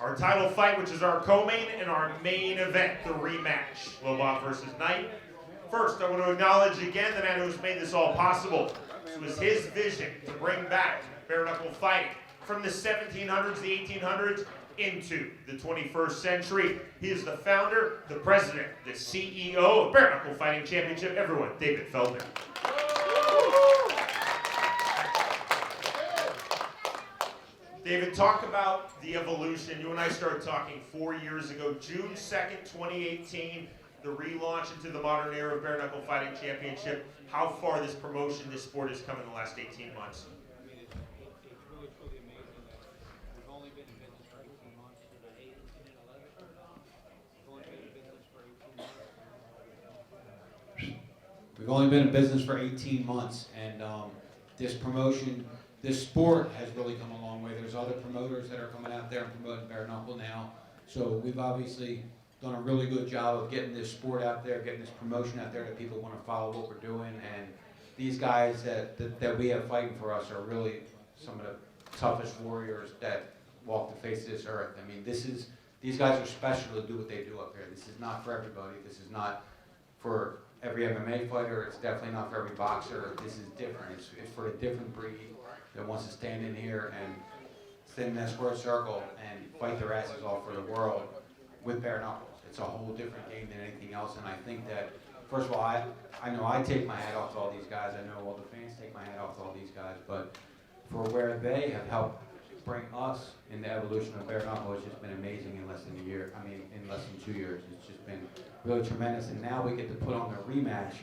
Our title fight, which is our co-main and our main event, the rematch, Lobov versus Knight. First, I want to acknowledge again the man who's made this all possible. It was his vision to bring back bare knuckle fighting from the 1700s, the 1800s, into the 21st century. He is the founder, the president, the CEO of Bare Knuckle Fighting Championship. Everyone, David Feldman. David, talk about the evolution. You and I started talking 4 years ago, June 2nd, 2018, the relaunch into the modern era of Bare Knuckle Fighting Championship. How far this promotion, this sport has come in the last 18 months? I mean, it's really, truly amazing that we've only been in business for 18 months. 18 and 11. We've only been in business for 18 months. We've only been in business for 18 months, and this promotion, this sport has really come a long way. There's other promoters that are coming out there and promoting bare knuckle now. So we've obviously done a really good job of getting this sport out there, getting this promotion out there that people want to follow what we're doing. And these guys that we have fighting for us are really some of the toughest warriors that walk the face of this earth. I mean, these guys are special to do what they do up here. This is not for everybody. This is not for every MMA fighter. It's definitely not for every boxer. This is different. It's for a different breed that wants to stand in here and stand in that square circle and fight their asses off for the world with bare knuckles. It's a whole different game than anything else, and I think that, first of all, I know I take my hat off to all these guys. I know all the fans take my hat off to all these guys, but for where they have helped bring us in the evolution of bare knuckle, it's just been amazing in less than a year. I mean, in less than 2 years. It's just been really tremendous, and now we get to put on the rematch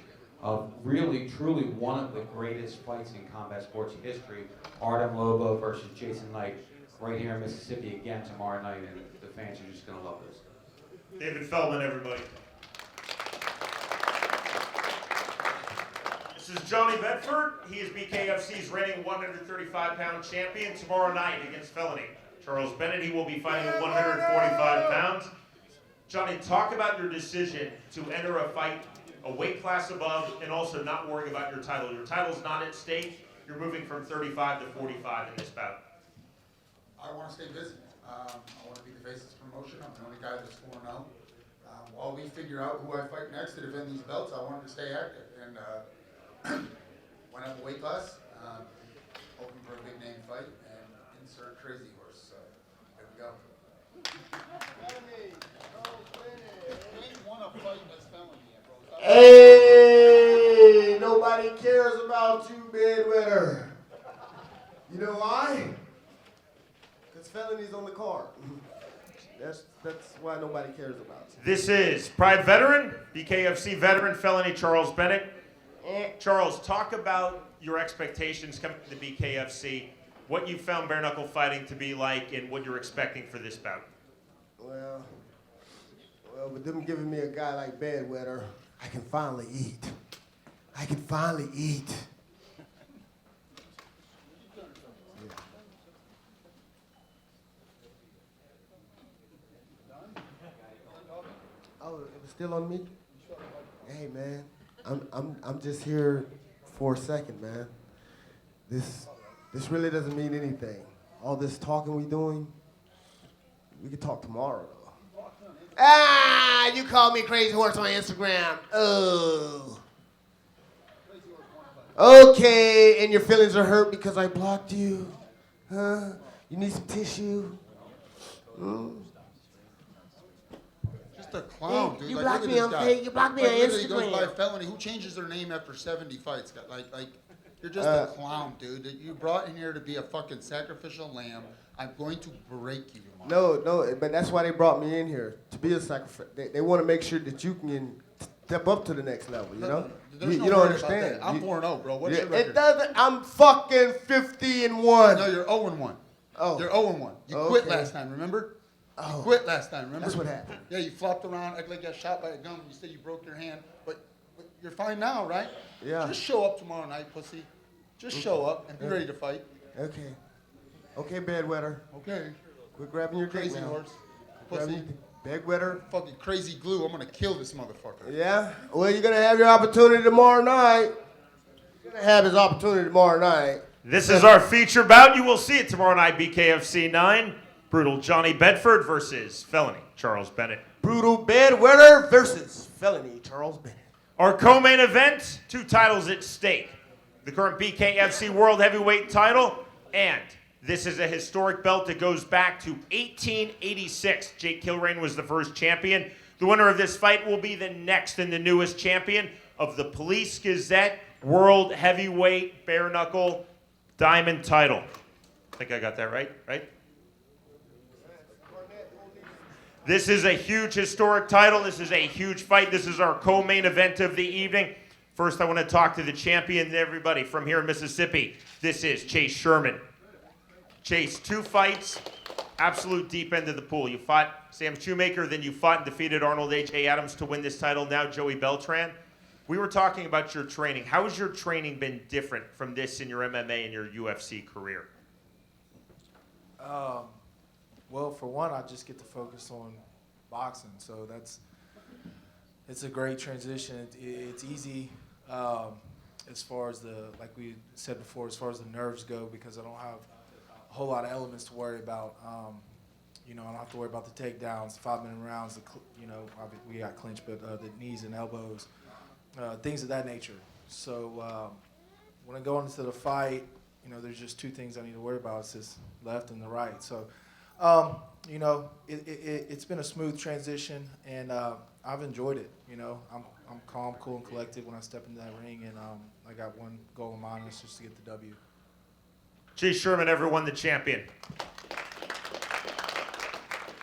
of really, truly one of the greatest fights in combat sports history, Artem Lobov versus Jason Knight, right here in Mississippi again tomorrow night, and the fans are just going to love this. David Feldman, everybody. This is Johnny Bedford. He is BKFC's reigning 135-pound champion tomorrow night against Felony. Charles Bennett, he will be fighting at 145 pounds. Johnny, talk about your decision to enter a fight a weight class above and also not worrying about your title. Your title's not at stake. You're moving from 35 to 45 in this bout. I want to stay busy. I want to be the face of this promotion. I'm the only guy that's 4-0. While we figure out who I fight next to defend these belts, I wanted to stay active. And went up a weight class, hoping for a big name fight, and insert Crazy Horse. So there we go. Hey, nobody cares about you, bedwetter. You know why? Because Felony's on the card. That's why nobody cares about you. This is Pride veteran, BKFC veteran, Felony Charles Bennett. Charles, talk about your expectations coming to the BKFC, what you found bare knuckle fighting to be like, and what you're expecting for this bout. Well, with them giving me a guy like bedwetter, I can finally eat. I can finally eat. Oh, it was still on me? Hey, man, I'm just here for a second, man. This really doesn't mean anything. All this talking we doing, we can talk tomorrow, though. Ah, you called me Crazy Horse on Instagram. Oh. Okay, and your feelings are hurt because I blocked you? Huh? You need some tissue? Just a clown, dude. You Like, blocked look me at on this guy. Facebook. You blocked me on Literally goes by Instagram. Felony. Who changes their name after 70 fights? Like, you're just a clown, dude. You brought in here to be a fucking sacrificial lamb. I'm going to break you. No, but that's why they brought me in here, to be a sacrifice. They want to make sure that you can step up to the next level, you know? There's no you don't worry about understand. that. I'm 4-0, bro. What's your record? It doesn't, I'm fucking 50-1. No, you're 0-1. Oh. You're 0-1. You quit last time, remember? Oh. You quit last time, remember? That's what happened. Yeah, you flopped around, acted like you got shot by a gun. You said you broke your hand, but you're fine now, right? Yeah. Just show up tomorrow night, pussy. Just show up and be ready to fight. Okay. Okay, bedwetter. Okay. Quit grabbing your dick Crazy now. horse. Grabbing Pussy. your bedwetter. Fucking crazy glue. I'm gonna kill this motherfucker. Yeah? Well, you're going to have your opportunity tomorrow night. You're going to have his opportunity tomorrow night. This is our feature bout. You will see it tomorrow night, BKFC 9. Brutal Johnny Bedford versus Felony Charles Bennett. Brutal Bedwetter versus Felony Charles Bennett. Our co-main event, 2 titles at stake. The current BKFC World Heavyweight title, and this is a historic belt that goes back to 1886. Jake Kilrain was the first champion. The winner of this fight will be the next and the newest champion of the Police Gazette World Heavyweight Bare Knuckle Diamond title. I think I got that right? This is a huge historic title. This is a huge fight. This is our co-main event of the evening. First, I want to talk to the champion, everybody, from here in Mississippi. This is Chase Sherman. Chase, 2 fights, absolute deep end of the pool. You fought Sam Shoemaker, then you fought and defeated Arnold A.J. Adams to win this title, now Joey Beltran. We were talking about your training. How has your training been different from this in your MMA and your UFC career? Well, for one, I just get to focus on boxing, so it's a great transition. It's easy as far as like we said before, as far as the nerves go, because I don't have a whole lot of elements to worry about. I don't have to worry about the takedowns, 5-minute rounds. We got clinch, but the knees and elbows, things of that nature. So when I go into the fight, there's just 2 things I need to worry about. It's just left and the right. So, it's been a smooth transition, and I've enjoyed it. I'm calm, cool, and collected when I step into that ring, and I got one goal in mind, and it's just to get the W. Chase Sherman, everyone, the champion.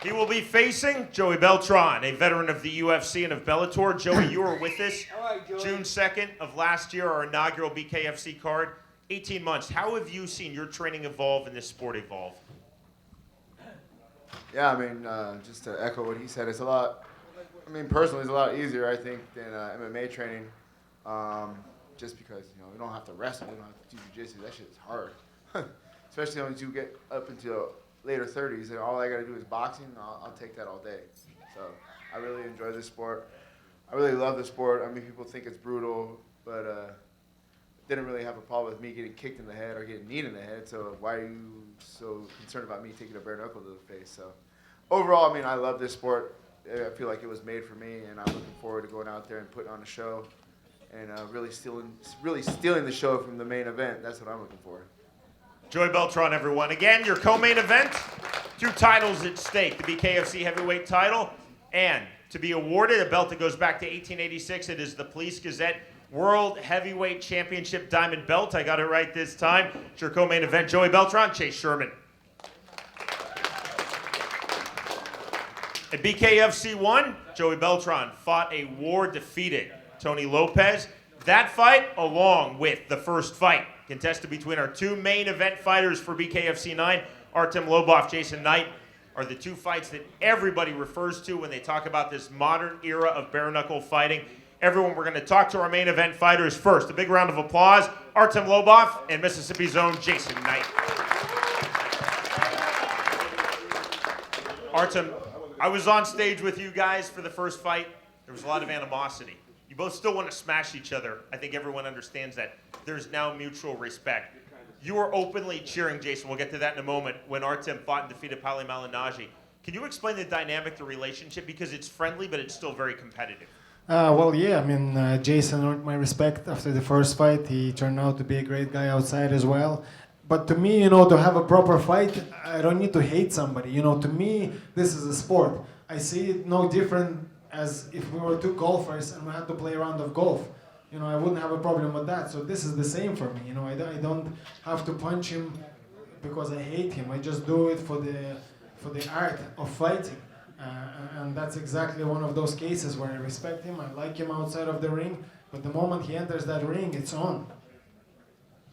He will be facing Joey Beltran, a veteran of the UFC and of Bellator. Joey, you were with us June 2nd of last year, our inaugural BKFC card. 18 months. How have you seen your training evolve and this sport evolve? Yeah, just to echo what he said, it's a lot, personally, it's a lot easier, I think, than MMA training, just because, we don't have to wrestle, we don't have to do jiu-jitsu. That shit is hard, especially when you get up into later 30s, and all I got to do is boxing. I'll take that all day. So I really enjoy this sport. I really love the sport. People think it's brutal, but didn't really have a problem with me getting kicked in the head or getting kneed in the head, so why are you so concerned about me taking a bare knuckle to the face? So overall, I love this sport. I feel like it was made for me, and I'm looking forward to going out there and putting on a show and really stealing the show from the main event. That's what I'm looking for. Joey Beltran, everyone. Again, your co-main event, 2 titles at stake, the BKFC heavyweight title, and to be awarded a belt that goes back to 1886. It is the Police Gazette World Heavyweight Championship Diamond Belt. I got it right this time. It's your co-main event, Joey Beltran, Chase Sherman. At BKFC 1, Joey Beltran fought a war-defeated Tony Lopez. That fight, along with the first fight, contested between our 2 main event fighters for BKFC 9, Artem Lobov, Jason Knight, are the 2 fights that everybody refers to when they talk about this modern era of bare-knuckle fighting. Everyone, we're going to talk to our main event fighters first. A big round of applause, Artem Lobov and Mississippi's own Jason Knight. Artem, I was on stage with you guys for the first fight. There was a lot of animosity. You both still want to smash each other. I think everyone understands that. There's now mutual respect. You were openly cheering, Jason, we'll get to that in a moment, when Artem fought and defeated Paulie Malignaggi. Can you explain the dynamic, the relationship? Because it's friendly, but it's still very competitive. Jason earned my respect after the first fight. He turned out to be a great guy outside as well. But to me, to have a proper fight, I don't need to hate somebody. To me, this is a sport. I see it no different as if we were 2 golfers and we had to play a round of golf. I wouldn't have a problem with that. So this is the same for me. I don't have to punch him because I hate him. I just do it for the art of fighting. And that's exactly one of those cases where I respect him. I like him outside of the ring, but the moment he enters that ring, it's on.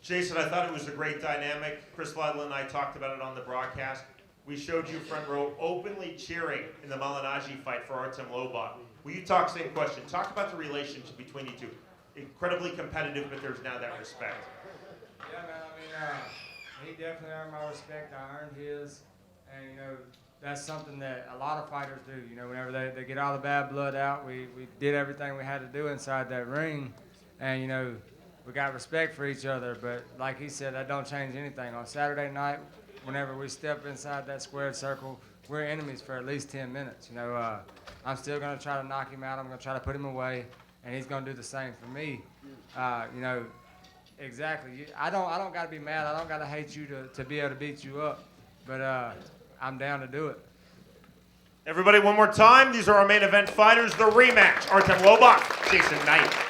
Jason, I thought it was a great dynamic. Chris Lidle and I talked about it on the broadcast. We showed you front row openly cheering in the Malignaggi fight for Artem Lobov. Will you talk, same question, talk about the relationship between you 2. Incredibly competitive, but there's now that respect. Yeah, man, he definitely earned my respect. I earned his, and that's something that a lot of fighters do. Whenever they get all the bad blood out, we did everything we had to do inside that ring, and we got respect for each other. But like he said, that don't change anything. On Saturday night, whenever we step inside that squared circle, we're enemies for at least 10 minutes. You know, I'm still going to try to knock him out. I'm going to try to put him away, and he's going to do the same for me. You know, exactly. I don't got to be mad. I don't got to hate you to be able to beat you up, but I'm down to do it. Everybody, one more time. These are our main event fighters. The rematch: Artem Lobov, Jason Knight.